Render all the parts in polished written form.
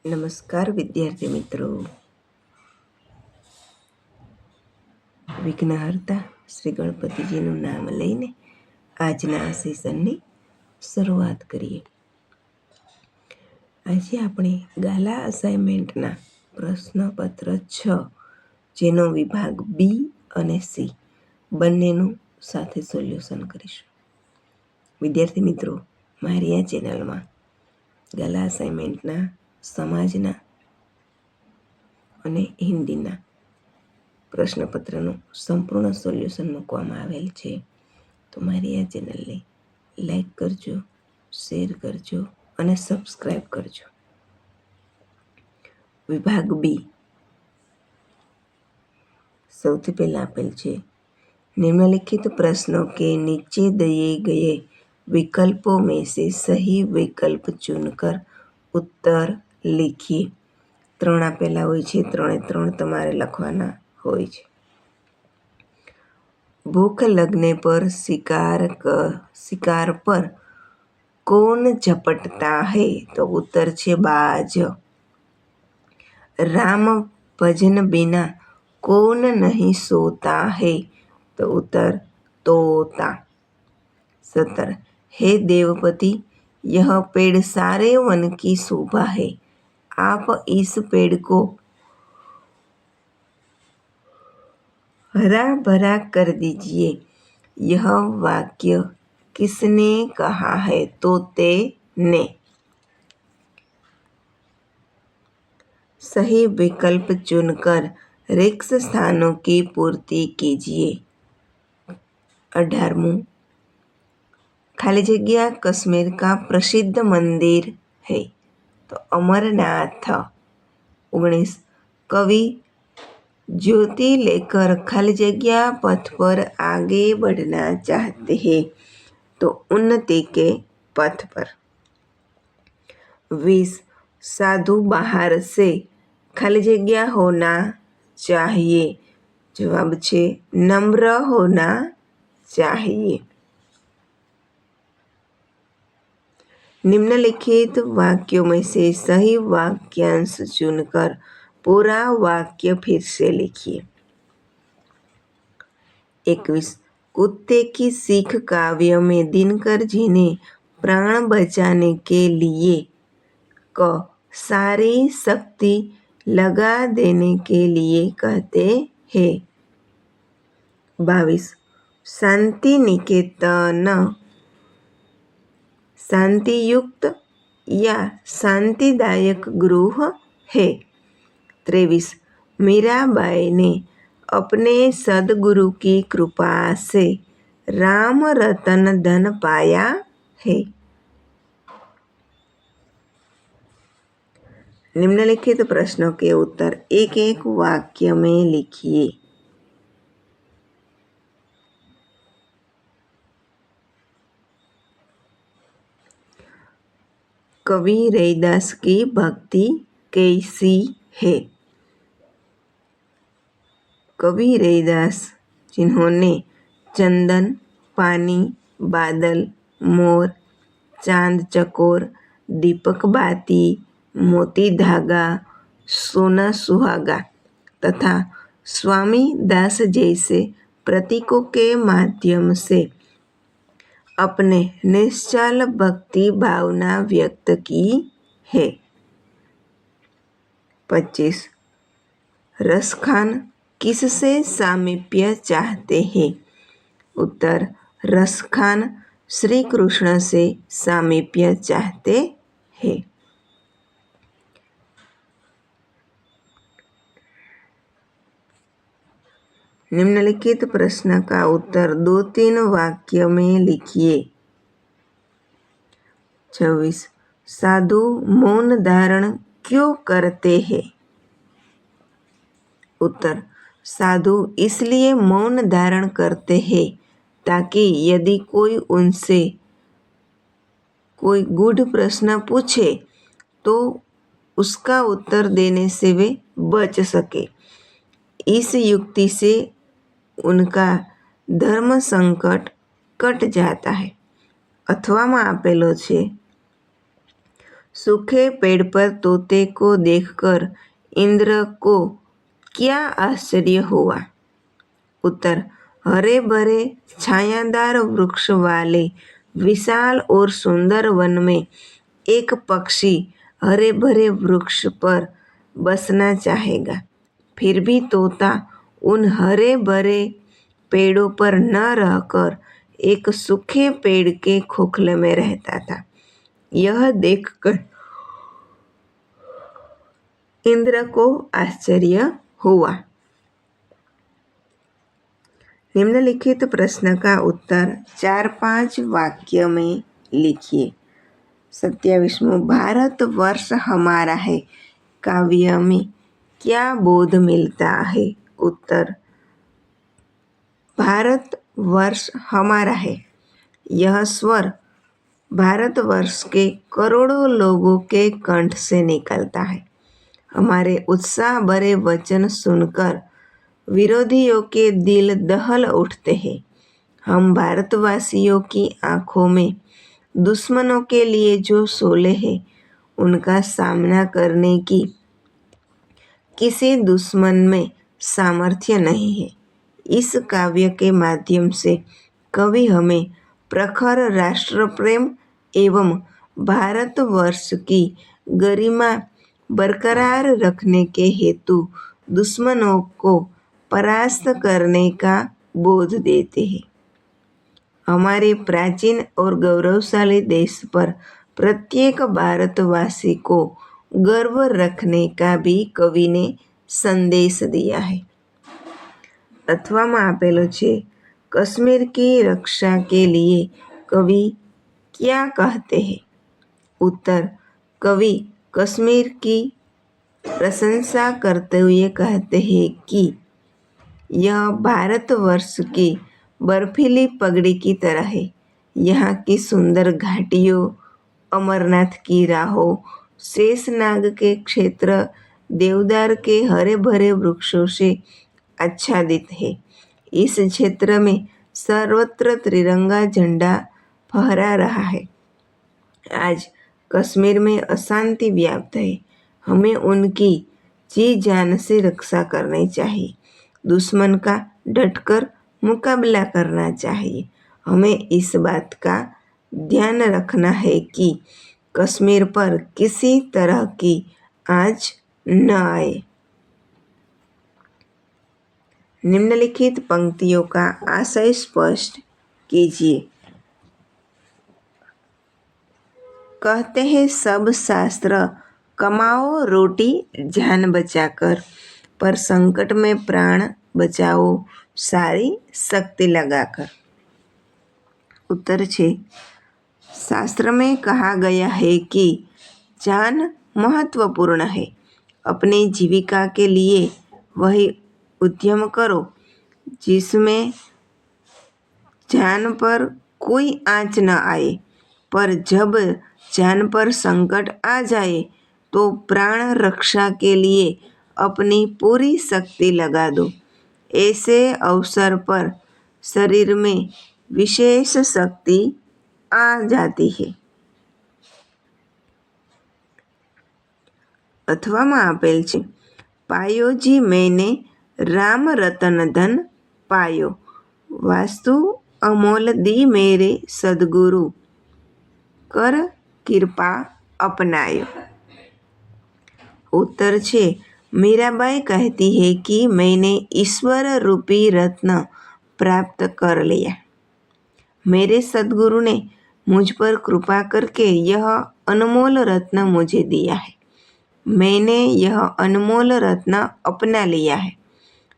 નમસ્કાર વિદ્યાર્થી મિત્રો. વિઘ્નહર્તા શ્રી ગણપતિજીનું નામ લઈને આજના આ સેશનની શરૂઆત કરીએ. આજે આપણે ગાલા અસાઇનમેન્ટના પ્રશ્નપત્ર 6 જેનો વિભાગ બી અને સી બંનેનું સાથે સોલ્યુશન કરીશું. વિદ્યાર્થી મિત્રો, મારી આ ચેનલમાં ગાલા અસાઇનમેન્ટના સમાજના અને હિન્દીના પ્રશ્નપત્રનું સંપૂર્ણ સોલ્યુશન મૂકવામાં આવેલ છે. તો મારી આ ચેનલને લાઈક કરજો, શેર કરજો અને સબસ્ક્રાઈબ કરજો. વિભાગ બી સૌથી પહેલાં આપેલ છે, निम्नलिखित प्रश्नों के नीचे दिए गए विकल्पों में से सही विकल्प चुनकर उत्तर लिखिए. 3 આપેલા હોય છે, 3 તમારે લખવાના હોય છે. भूख लगने पर शिकार पर कौन झपटता है? तो उत्तर છે बाज. राम भजन बिना कौन नहीं सोता है? तो उत्तर तोता. 17 हे देवपति, यह पेड़ सारे वन की शोभा है, आप इस पेड़ को हरा भरा कर दीजिए. यह वाक्य किसने कहा है? तोते ने. सही विकल्प चुनकर रिक्त स्थानों की पूर्ति कीजिए. 18 खाली जगह कश्मीर का प्रसिद्ध मंदिर है, तो अमरनाथ. 19 कवि ज्योति लेकर खाली जगह पथ पर आगे बढ़ना चाहते हैं, तो उन्नति के पथ पर. 20 साधु बाहर से खाली जगह होना चाहिए. जवाब छे नम्र होना चाहिए. निम्नलिखित वाक्यों में से सही वाक्यांश चुनकर पूरा वाक्य फिर से लिखिए. 21 कुत्ते की सीख काव्य में दिनकर जी ने प्राण बचाने के लिए क सारी शक्ति लगा देने के लिए कहते हैं. 22 शांति निकेतन शांतियुक्त या शांतिदायक गृह है. 23 मीराबाई ने अपने सदगुरु की कृपा से राम रतन धन पाया है. निम्नलिखित प्रश्नों के उत्तर एक एक वाक्य में लिखिए. कवि रैदास की भक्ति कैसी है? कवि रैदास जिन्होंने चंदन, पानी, बादल, मोर, चांद चकोर, दीपक बाती, मोती धागा, सोना सुहागा तथा स्वामी दास जैसे प्रतीकों के माध्यम से अपने निश्चल भक्ति भावना व्यक्त की है. 25 रसखान किससे सामीप्य चाहते हैं? उत्तर रसखान श्री कृष्ण से सामीप्य चाहते हैं. निम्नलिखित प्रश्न का उत्तर 2-3 वाक्य में लिखिए. 26 साधु मौन धारण क्यों करते हैं? उत्तर साधु इसलिए मौन धारण करते हैं ताकि यदि कोई उनसे कोई गूढ़ प्रश्न पूछे तो उसका उत्तर देने से वे बच सके. इस युक्ति से उनका धर्म संकट कट जाता है. अथवा में आपेलो छे सूखे पेड़ पर तोते को देखकर इंद्र को क्या आश्चर्य हुआ? उत्तर, हरे भरे छायादार वृक्ष वाले विशाल और सुंदर वन में एक पक्षी हरे भरे वृक्ष पर बसना चाहेगा, फिर भी तोता उन हरे भरे पेड़ों पर न रहकर एक सूखे पेड़ के खोखले में रहता था। यह देखकर इंद्र को आश्चर्य हुआ। निम्नलिखित प्रश्न का उत्तर 4-5 वाक्य में लिखिए। 27वां, भारत वर्ष हमारा है काव्य में क्या बोध मिलता है? उत्तर, भारत वर्ष हमारा है, यह स्वर भारतवर्ष के करोड़ों लोगों के कंठ से निकलता है। हमारे उत्साह भरे वचन सुनकर विरोधियों के दिल दहल उठते हैं। हम भारतवासियों की आंखों में दुश्मनों के लिए जो शोले हैं, उनका सामना करने की किसी दुश्मन में सामर्थ्य नहीं है। इस काव्य के माध्यम से कवि हमें प्रखर राष्ट्र प्रेम एवं भारतवर्ष की गरिमा बरकरार रखने के हेतु दुश्मनों को परास्त करने का बोध देते हैं। हमारे प्राचीन और गौरवशाली देश पर प्रत्येक भारतवासी को गर्व रखने का भी कवि ने संदेश दिया है। અથવામાં આપેલો છે, कश्मीर की रक्षा के लिए कवि क्या कहते हैं? उत्तर, कवि कश्मीर की प्रशंसा करते हुए कहते हैं कि यह भारतवर्ष की बर्फीली पगड़ी की तरह है। यहाँ की सुंदर घाटियों, अमरनाथ की राहों, शेषनाग के क्षेत्र देवदार के हरे भरे वृक्षों से आच्छादित है। इस क्षेत्र में सर्वत्र तिरंगा झंडा फहरा रहा है। आज कश्मीर में अशांति व्याप्त है। हमें उनकी जी जान से रक्षा करनी चाहिए। दुश्मन का डटकर मुकाबला करना चाहिए। हमें इस बात का ध्यान रखना है कि कश्मीर पर किसी तरह की आँच न आए। निम्नलिखित पंक्तियों का आशय स्पष्ट कीजिए। कहते हैं सब शास्त्र कमाओ रोटी जान बचाकर, पर संकट में प्राण बचाओ सारी शक्ति लगाकर। उत्तर छे, शास्त्र में कहा गया है कि जान महत्वपूर्ण है। अपनी जीविका के लिए वही उद्यम करो जिसमें जान पर कोई आँच न आए, पर जब जान पर संकट आ जाए तो प्राण रक्षा के लिए अपनी पूरी शक्ति लगा दो। ऐसे अवसर पर शरीर में विशेष शक्ति आ जाती है। અથવામાં આપેલ છે, પાયોજી मैंने राम रतन धन पायो, वास्तु अमोल दी मेरे सदगुरु, कर कृपा अपनायो। उत्तर छे, मीराबाई कहती है कि मैंने ईश्वर रूपी रत्न प्राप्त कर लिया। मेरे सदगुरु ने मुझ पर कृपा करके यह अनमोल रत्न मुझे दिया है। मैंने यह अनमोल रत्न अपना लिया है।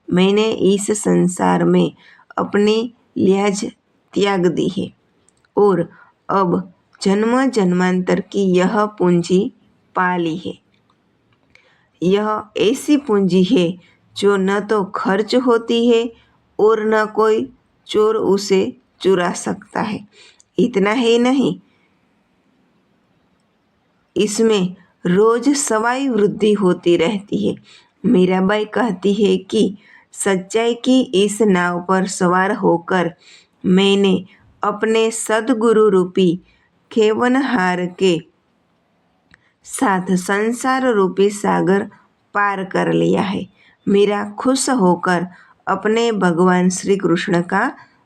मैंने इस संसार में अपनी लिहाज त्याग दी है और अब जन्म जन्मांतर की यह पूंजी पा ली है। यह ऐसी पूंजी है जो न तो खर्च होती है और न कोई चोर उसे चुरा सकता है। इतना ही नहीं, इसमें रोज सवाई वृद्धि होती रहती है। मीराबाई कहती है कि सच्चाई की इस नाव पर सवार होकर मैंने अपने सदगुरु रूपी खेवनहार के साथ संसार रूपी सागर पार कर लिया है। मीरा खुश होकर अपने भगवान श्री कृष्ण का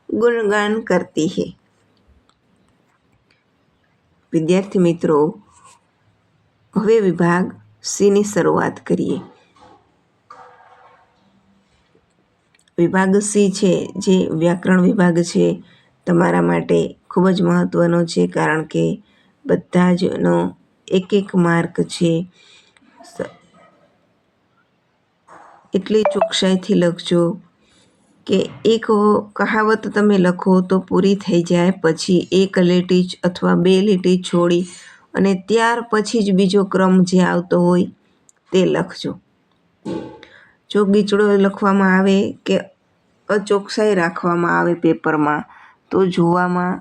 गुणगान करती है। વિદ્યાર્થી મિત્રો, હવે વિભાગ સીની શરૂઆત કરીએ. વિભાગ સી છે જે વ્યાકરણ વિભાગ છે, તમારા માટે ખૂબ જ મહત્ત્વનો છે, કારણ કે બધા જનો એક એક માર્ક છે. એટલી ચોકસાઈથી લખજો કે એક કહાવત તમે લખો તો પૂરી થઈ જાય પછી એક લીટી અથવા બે લીટી છોડી અને ત્યાર પછી જ બીજો ક્રમ જે આવતો હોય તે લખજો. જો ગીચડો લખવામાં આવે કે અચોકસાઈ રાખવામાં આવે પેપરમાં તો જોવામાં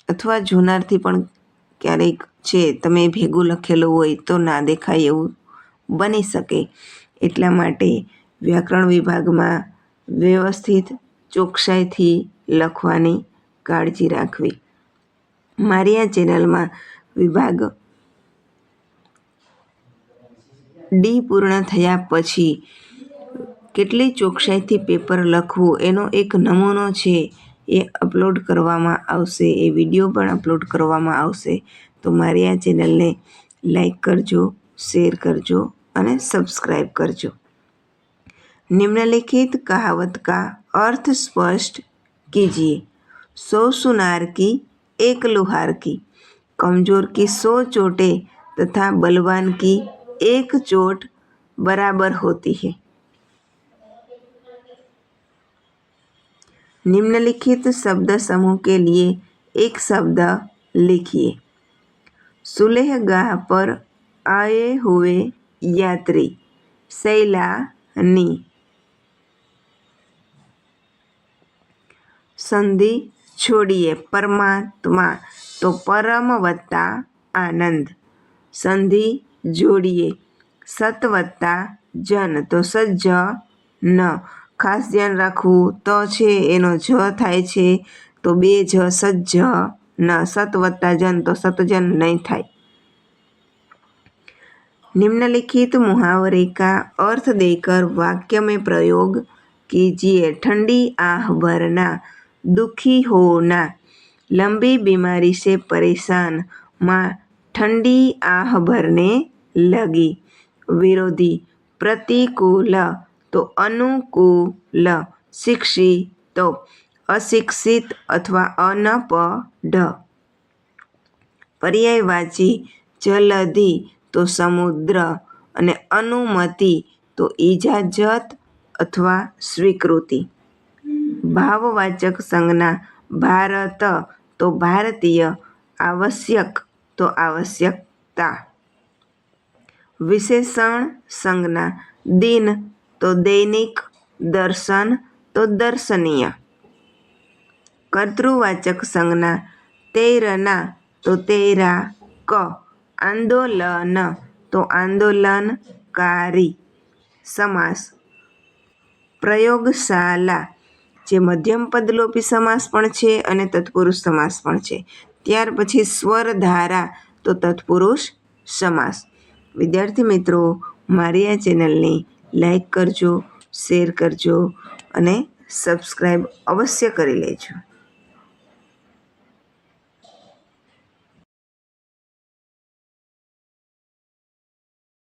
અથવા જોનારથી પણ ક્યારેક છે તમે ભેગું લખેલું હોય તો ના દેખાય એવું બની શકે. એટલા માટે વ્યાકરણ વિભાગમાં વ્યવસ્થિત ચોકસાઈથી લખવાની કાળજી રાખવી. મારી આ ચેનલમાં વિભાગ ડી પૂર્ણ થયા પછી કેટલી ચોકસાઈથી પેપર લખવું એનો એક નમૂનો છે એ અપલોડ કરવામાં આવશે, એ વિડીયો પણ અપલોડ કરવામાં આવશે. તો મારી આ ચેનલને લાઈક કરજો, શેર કરજો અને સબસ્ક્રાઈબ કરજો. निम्नलिखित कहावत का अर्थ स्पष्ट कीजिए. 100 सुनार की एक लुहार की, कमजोर की 100 चोटें तथा बलवान की एक चोट बराबर होती है. निम्नलिखित शब्द समूह के लिए एक शब्द लिखिए. सुलेहगाह पर आए हुए यात्री सैलानी. संधि छोड़िए परमात्मा तो परम वत्ता आनंद. संधि जोड़िए सत वत्ता जन તો સજ્જન. ખાસ ધ્યાન રાખવું તો છે એનો જ થાય છે તો બે જ સજ્જન. સત વત્તા જન તો સતજન નહીં થાય. निम्नलिखित मुहावरे का अर्थ देकर वाक्य में प्रयोग कीजिए. ठंडी आह भरना, दुखी होना. लंबी बीमारी से परेशान माँ ठंडी आह भरने लगी. विरोधी प्रतिकूल तो अनुकूल. शिक्षित तो अशिक्षित अथवा अनपढ़. पर्यायवाची जलधी તો સમુદ્ર અને અનુમતિ તો ઇજાજત અથવા સ્વીકૃતિ. ભાવવાચક સંજ્ઞા ભારત તો ભારતીય, આવશ્યક તો આવશ્યકતા. વિશેષણ સંજ્ઞા દિન તો દૈનિક, દર્શન તો દર્શનીય. કર્તૃવાચક સંજ્ઞા તૈરના તો તૈરાક, આંદોલન તો આંદોલનકારી. સમાસ પ્રયોગશાલા જે મધ્યમપદ લોપી સમાસ પણ છે અને તત્પુરુષ સમાસ પણ છે. ત્યાર પછી સ્વરધારા તો તત્પુરુષ સમાસ. વિદ્યાર્થી મિત્રો, મારી આ ચેનલને લાઈક કરજો, શેર કરજો અને સબસ્ક્રાઈબ અવશ્ય કરી લેજો.